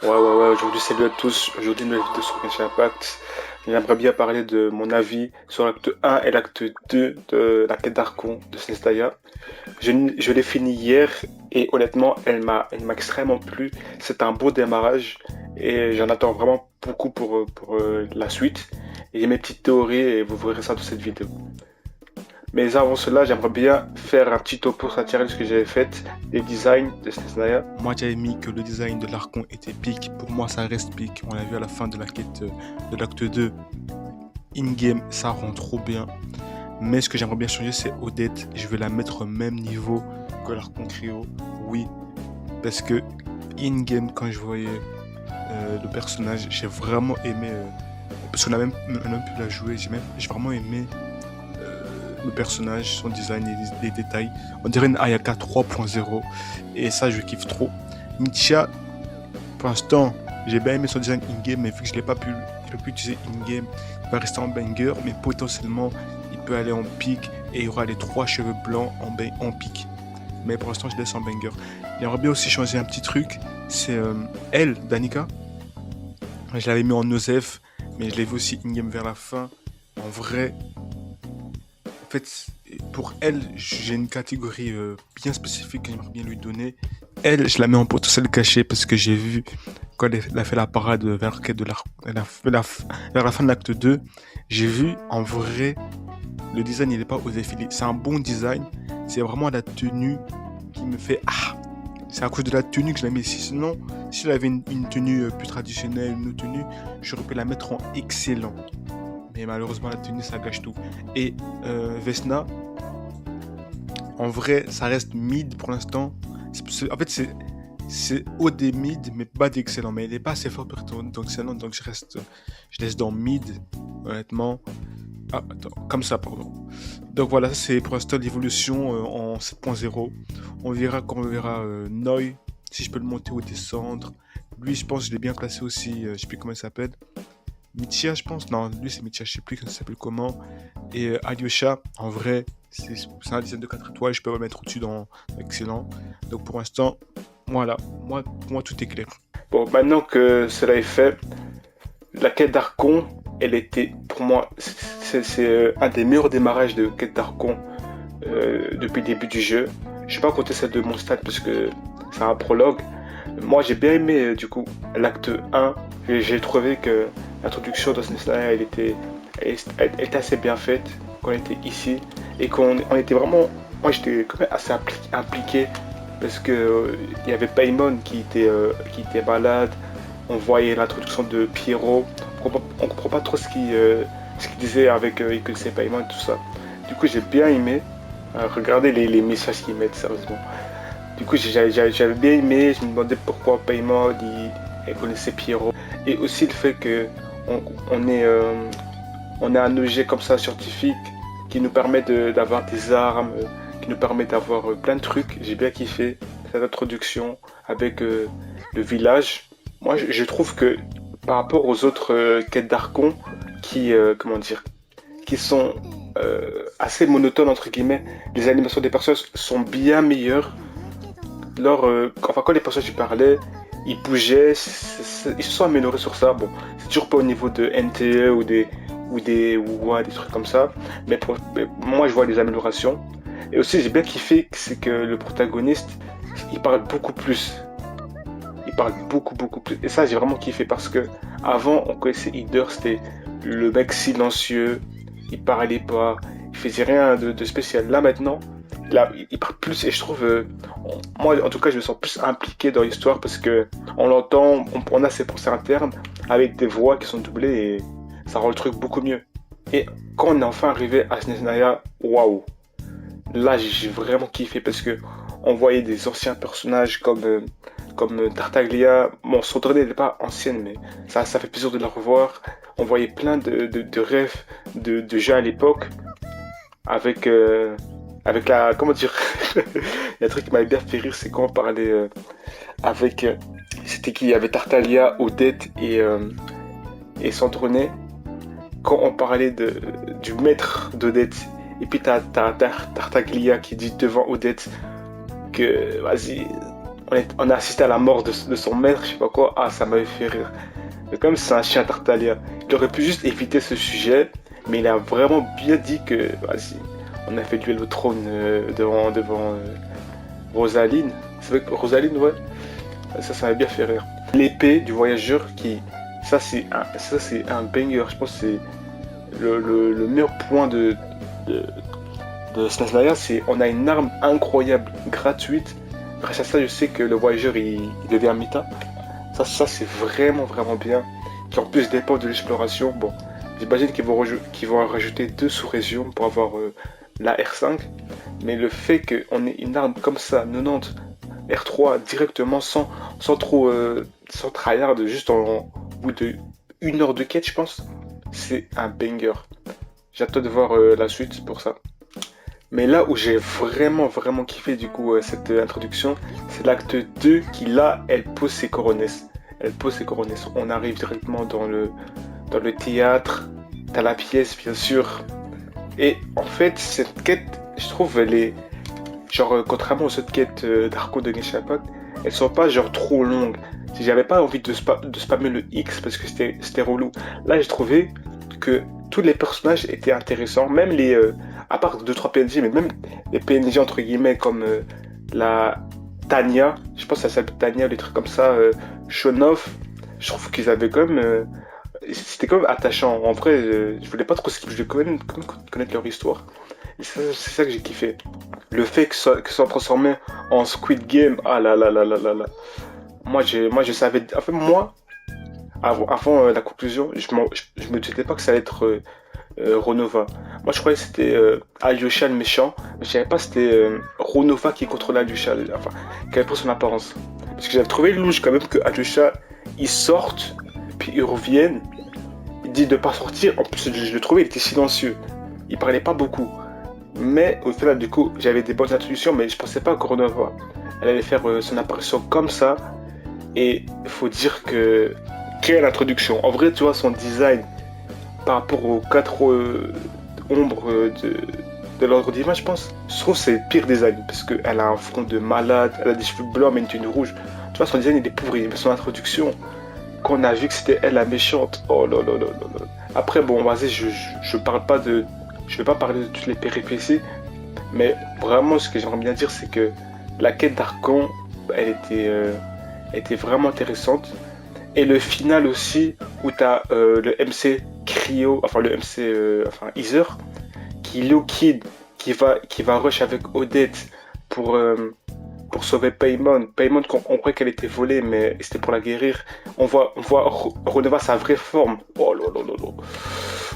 Ouais, aujourd'hui salut à tous. Aujourd'hui, une nouvelle vidéo sur Genshin Impact. J'aimerais bien parler de mon avis sur l'acte 1 et l'acte 2 de la quête d'Archon de Snestaya. Je l'ai fini hier et honnêtement, elle m'a extrêmement plu. C'est un beau démarrage et j'en attends vraiment beaucoup pour la suite. Et j'ai mes petites théories et vous verrez ça dans cette vidéo. Mais avant cela, j'aimerais bien faire un petit topo satirique de ce que j'avais fait, des designs de Snestaya. Moi, j'avais mis que le design de l'Archon était pique. Pour moi, ça reste pique. On l'a vu à la fin de la quête de l'acte 2. In-game, ça rend trop bien. Mais ce que j'aimerais bien changer, c'est Odette. Je vais la mettre au même niveau que l'Archon Cryo. Oui, parce que in-game, quand je voyais le personnage, j'ai vraiment aimé. Parce qu'on a même pu la jouer. J'ai vraiment aimé le personnage, son design et les détails. On dirait une Ayaka 3.0 et ça je kiffe trop. Michia, pour l'instant, j'ai bien aimé son design in-game, mais vu que je l'ai pas pu utiliser in-game, il va rester en banger, mais potentiellement il peut aller en pique et il y aura les 3 cheveux blancs en pique. Mais pour l'instant, je laisse en banger. J'aimerais bien aussi changer un petit truc, c'est elle, Danica. Je l'avais mis en Osef, mais je l'ai vu aussi in-game vers la fin. En vrai, en fait, pour elle, j'ai une catégorie bien spécifique que j'aimerais bien lui donner. Elle, je la mets en potentiel caché parce que j'ai vu quand elle a fait la parade vers, vers la fin de l'acte 2. J'ai vu en vrai, le design il n'est pas aux défilés. C'est un bon design. C'est vraiment la tenue qui me fait ah. C'est à cause de la tenue que je la mets ici. Sinon, si elle avait une tenue plus traditionnelle, une autre tenue, j'aurais pu la mettre en excellent. Mais malheureusement, la tenue, ça gâche tout. Et Vesna, en vrai, ça reste mid pour l'instant. En fait, c'est haut des mid, mais bas d'excellent. Mais il n'est pas assez fort pour être d'excellent, donc je laisse dans mid, honnêtement. Ah, attends, comme ça, pardon. Donc voilà, ça c'est pour l'instant l'évolution en 7.0. On verra quand on verra Noi, si je peux le monter ou descendre. Lui, je pense que je l'ai bien classé aussi, je sais plus comment il s'appelle. Michia, je pense. Non, lui, c'est Michia, je sais plus ça s'appelle comment. Et Alyosha, en vrai, c'est un design de 4 étoiles. Je peux me mettre au-dessus dans excellent. Donc pour l'instant, voilà. Pour moi, tout est clair. Bon, maintenant que cela est fait, la quête d'Archon, elle était pour moi, c'est un des meilleurs démarrages de quête d'Archon depuis le début du jeu. Je vais pas compter celle de Mondstadt parce que c'est un prologue. Moi j'ai bien aimé du coup l'acte 1. J'ai trouvé que l'introduction de Snezlaya elle était assez bien faite quand on était ici et on était vraiment. Moi j'étais quand même assez impliqué parce que il y avait Paimon qui était malade. On voyait l'introduction de Pierrot. On comprend pas trop ce qu'il disait avec il connaissait Paimon et tout ça. Du coup j'ai bien aimé. Regarder les messages qu'ils mettent sérieusement. Du coup, j'avais bien aimé, je me demandais pourquoi Paimon il connaissait Pierrot. Et aussi le fait que on, on est, euh, on a un objet comme ça scientifique qui nous permet d'avoir des armes, qui nous permet d'avoir plein de trucs. J'ai bien kiffé cette introduction avec le village. Moi, je trouve que par rapport aux autres quêtes d'Archon comment dire, qui sont assez monotones entre guillemets, les animations des personnages sont bien meilleures. Enfin, quand les personnages parlaient, ils bougeaient, ils se sont améliorés sur ça. Bon, c'est toujours pas au niveau de NTE ou ouais, des trucs comme ça, mais moi je vois des améliorations. Et aussi, j'ai bien kiffé, c'est que le protagoniste, il parle beaucoup plus. Il parle beaucoup plus. Et ça, j'ai vraiment kiffé parce que avant, on connaissait Hider, c'était le mec silencieux, il parlait pas, il faisait rien de spécial. Là maintenant, là, il parle plus et je trouve, moi en tout cas, je me sens plus impliqué dans l'histoire parce que on l'entend, on a ses pensées internes avec des voix qui sont doublées et ça rend le truc beaucoup mieux. Et quand on est enfin arrivé à Snezhnaya, waouh, là j'ai vraiment kiffé parce que on voyait des anciens personnages comme Tartaglia. Bon, son tournée n'est pas ancienne, mais ça fait plaisir de la revoir. On voyait plein de rêves de jeux à l'époque avec, avec la. Comment dire. Il y a un truc qui m'avait bien fait rire, c'est quand on parlait avec. C'était qui? Il y avait Tartaglia, Odette et Sandronet. Quand on parlait du maître d'Odette, et puis t'as Tartaglia qui dit devant Odette que vas-y, on a assisté à la mort de son maître, je sais pas quoi. Ah, ça m'avait fait rire. Mais comme c'est un chien Tartaglia, il aurait pu juste éviter ce sujet, mais il a vraiment bien dit que, vas-y, on a fait duel au trône devant Rosaline. C'est vrai que Rosaline, ouais, ça m'a bien fait rire. L'épée du voyageur ça c'est un banger. Je pense que c'est le meilleur point de, de Snake, c'est on a une arme incroyable, gratuite. Grâce à ça, je sais que le voyageur il devient méta. Ça c'est vraiment vraiment bien. Qui en plus dépend de l'exploration. Bon, j'imagine qu'ils vont rajouter 2 sous-régions pour avoir la R5. Mais le fait qu'on ait une arme comme ça, 90 R3 directement sans tryhard, juste au bout de 1 heure de quête, je pense, c'est un banger. J'attends de voir la suite pour ça. Mais là où j'ai vraiment vraiment kiffé du coup cette introduction, c'est l'acte 2 qui là, elle pose ses coronesses. Elle pose ses coronesses. On arrive directement dans le théâtre, t'as la pièce bien sûr. Et en fait, cette quête, je trouve, elle est genre contrairement aux autres quêtes d'Archon de Genshin Impact, elles sont pas genre trop longues. Si j'avais pas envie de spammer le X parce que c'était relou. Là, j'ai trouvé que tous les personnages étaient intéressants, même à part 2-3 PNJ, mais même les PNJ entre guillemets comme la Tanya, je pense que ça s'appelle Tanya, des trucs comme ça, Shonoff, je trouve qu'ils avaient quand même, c'était quand même attachant. En vrai, je voulais pas trop connaître leur histoire. Et c'est ça que j'ai kiffé. Le fait que ça soit transformé en Squid Game, ah là là là là là là. Moi je savais, en fait moi, avant la conclusion, je me disais pas que ça allait être Ronova. Moi je croyais que c'était Alyosha le méchant, mais je savais pas que c'était Ronova qui contrôlait Alyosha, enfin, qui avait pris son apparence. Parce que j'avais trouvé louche quand même que Alyosha, ils sortent, puis ils reviennent, il dit de pas sortir, en plus je le trouvais, il était silencieux, il parlait pas beaucoup. Mais au final du coup, j'avais des bonnes intuitions, mais je pensais pas que Ronova, elle allait faire son apparition comme ça, et il faut dire que quelle introduction. En vrai, tu vois, son design par rapport aux 4 ombres de l'ordre divin, je pense. Je trouve que c'est le pire design parce qu'elle a un front de malade, elle a des cheveux blancs mais une tenue rouge. Tu vois, son design il est pourri, mais son introduction, quand on a vu que c'était elle la méchante, oh là là là là là. Après, bon, vas-y, je parle pas de. Je vais pas parler de toutes les péripéties, mais vraiment, ce que j'aimerais bien dire, c'est que la quête d'Archon, elle était vraiment intéressante. Et le final aussi, où tu as le MC Cryo, enfin le MC Ether, qui low kid, qui va rush avec Odette pour sauver Paimon. Paimon, on croyait qu'elle était volée, mais c'était pour la guérir. On voit Ronova sa vraie forme. Oh là là là là.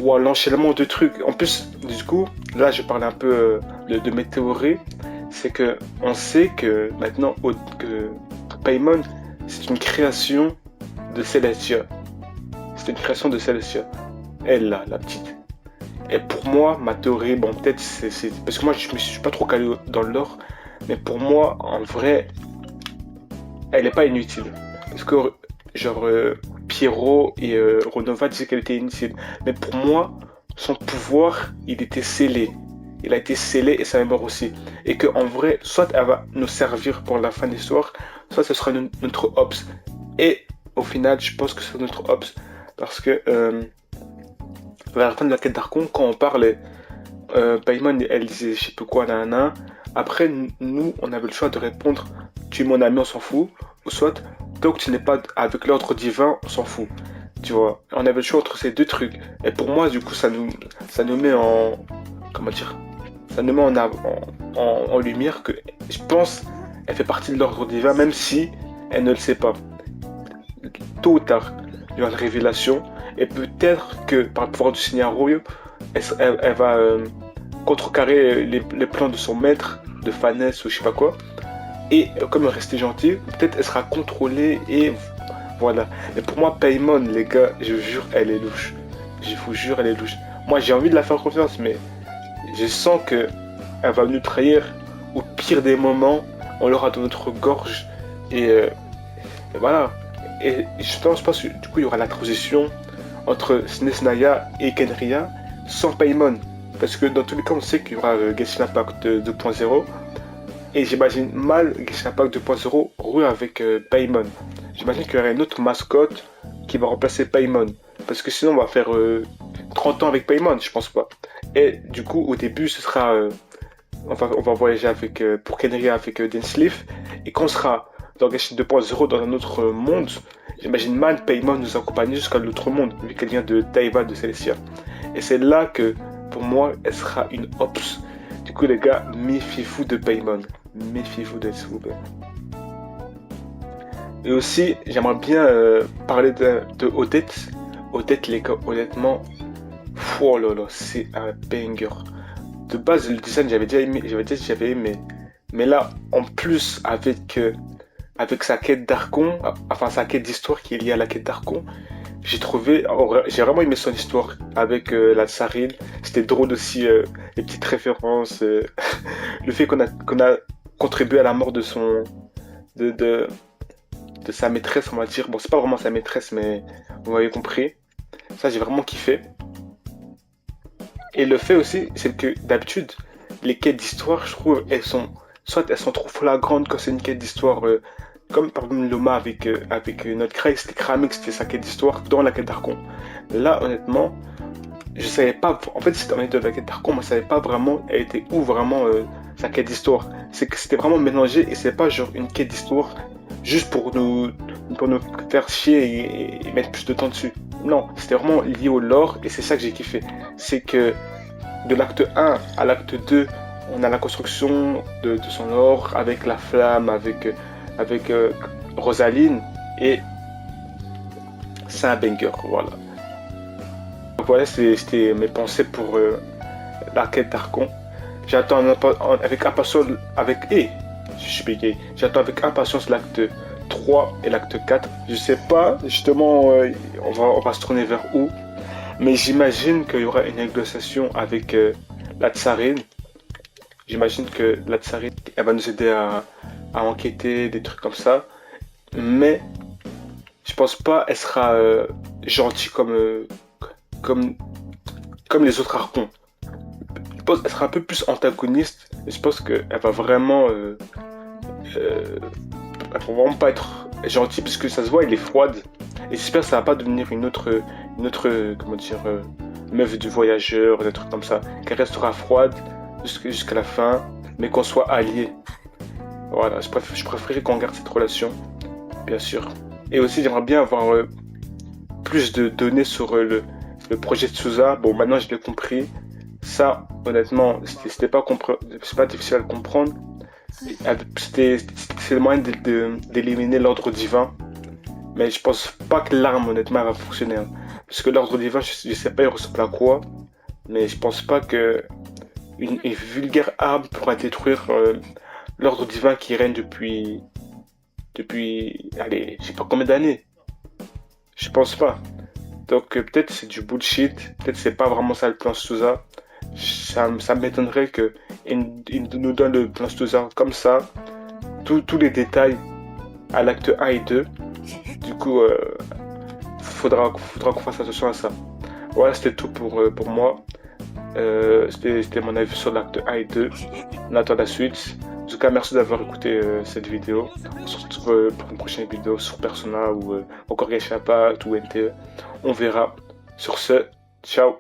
Wow, l'enchaînement de trucs. En plus, du coup, là je parle un peu de mes théories. C'est que on sait que maintenant que Paimon, c'est une création de Celestia. C'est une création de Celestia. Elle là, la petite. Et pour moi, ma théorie, bon peut-être c'est... Parce que moi je suis pas trop calé dans le lore, mais pour moi, en vrai, elle est pas inutile. Parce que genre Pierrot et Ronova disaient qu'elle était inutile. Mais pour moi, son pouvoir, il était scellé. Il a été scellé et sa mémoire aussi. Et que en vrai, soit elle va nous servir pour la fin de l'histoire, soit ce sera notre ops. Et au final, je pense que c'est notre ops. Parce que vers la fin de la quête d'Archon, quand on parlait, Paimon, elle disait je sais plus quoi, nanana. Après, nous, on avait le choix de répondre tu es mon ami, on s'en fout. Ou soit, tant que tu n'es pas avec l'ordre divin, on s'en fout. Tu vois, on avait le choix entre ces deux trucs. Et pour moi, du coup, ça nous met en. Comment dire? Ça nous met en lumière que je pense elle fait partie de l'ordre divin, même si elle ne le sait pas. Tôt ou tard, il y aura une révélation. Et peut-être que par le pouvoir du Seigneur Royaux, elle va contrecarrer les plans de son maître, de Fanès ou je sais pas quoi. Et comme elle restait gentille, peut-être elle sera contrôlée et voilà. Et pour moi, Paimon, les gars, je vous jure, elle est louche. Je vous jure, elle est louche. Moi, j'ai envie de la faire confiance, mais je sens que elle va nous trahir. Au pire des moments, on l'aura dans notre gorge. Et voilà. Et je pense que du coup, il y aura la transition entre Snesnaya et Kenria sans Paimon. Parce que dans tous les cas, on sait qu'il y aura Genshin Impact 2.0. Et j'imagine mal Genshin Impact 2.0 rouler avec Paimon. J'imagine qu'il y aurait une autre mascotte qui va remplacer Paimon. Parce que sinon on va faire 30 ans avec Paimon, je pense pas. Et du coup au début ce sera... on va voyager avec, pour Kenria avec Densleaf. Et quand on sera dans Genshin 2.0 dans un autre monde, j'imagine mal Paimon nous accompagner jusqu'à l'autre monde, vu qu'elle vient de Taiva de Celestia. Et c'est là que, pour moi, elle sera une Ops. Du coup, les gars, méfiez-vous de Paimon. Méfiez-vous d'elle, s'il vous plaît. Et aussi, j'aimerais bien parler de Odette. Odette, les gars, honnêtement, oh là là, c'est un banger. De base, le design, j'avais aimé. Mais là, en plus, avec sa quête d'Archon, enfin sa quête d'histoire qui est liée à la quête d'Archon, j'ai vraiment aimé son histoire avec la tsarine. C'était drôle aussi, les petites références, le fait qu'on a contribué à la mort de de sa maîtresse, on va dire. Bon, c'est pas vraiment sa maîtresse, mais vous m'avez compris. Ça, j'ai vraiment kiffé. Et le fait aussi, c'est que d'habitude, les quêtes d'histoire, je trouve, soit elles sont trop flagrantes quand c'est une quête d'histoire, comme par exemple Loma avec notre Cray, c'était cramé que c'était sa quête d'histoire dans la quête d'Archon. Là, honnêtement, je savais pas, en fait, c'était en de la quête d'Archon, moi, je savais pas vraiment, elle était où vraiment sa quête d'histoire. C'est que c'était vraiment mélangé et c'est pas genre une quête d'histoire juste pour nous faire chier et mettre plus de temps dessus. Non, c'était vraiment lié au lore et c'est ça que j'ai kiffé. C'est que de l'acte 1 à l'acte 2, on a la construction de son lore avec la flamme, avec Rosaline et c'est un banger, voilà. Donc voilà, c'était mes pensées pour la quête d'Archon. J'attends avec impatience, je suis bégayé. J'attends avec impatience l'acte 3 et l'acte 4. Je sais pas, justement, on va se tourner vers où. Mais j'imagine qu'il y aura une négociation avec la tsarine. J'imagine que la tsarine, elle va nous aider à enquêter, des trucs comme ça. Mais je pense pas elle sera gentille comme les autres archons. Je pense qu'elle sera un peu plus antagoniste. Et je pense qu'elle va vraiment... elle va vraiment pas être gentille parce que ça se voit, elle est froide. Et j'espère que ça va pas devenir une autre comment dire, meuf du voyageur, des trucs comme ça. Qu'elle restera froide jusqu'à la fin, mais qu'on soit alliés. Voilà, je préférerais qu'on garde cette relation, bien sûr. Et aussi, j'aimerais bien avoir plus de données sur le projet de Souza. Bon, maintenant, je l'ai compris. Ça, honnêtement, c'est pas difficile à le comprendre. C'est le moyen d'éliminer l'ordre divin. Mais je pense pas que l'arme, honnêtement, va fonctionner. Hein. Parce que l'ordre divin, je sais pas, il ressemble à quoi. Mais je pense pas que une vulgaire arme pourra détruire l'ordre divin qui règne depuis, allez, je sais pas combien d'années. Je pense pas. Donc peut-être c'est du bullshit, peut-être c'est pas vraiment ça le plan Souza. Ça m'étonnerait qu'il nous donne le plan Souza comme ça, tous les détails à l'acte 1 et 2. Du coup, faudra qu'on fasse attention à ça. Voilà, c'était tout pour moi. C'était mon avis sur l'acte 1 et 2. On attend la suite. En tout cas, merci d'avoir écouté cette vidéo. On se retrouve pour une prochaine vidéo sur Persona ou encore Genshin Impact ou NTE. On verra. Sur ce, ciao.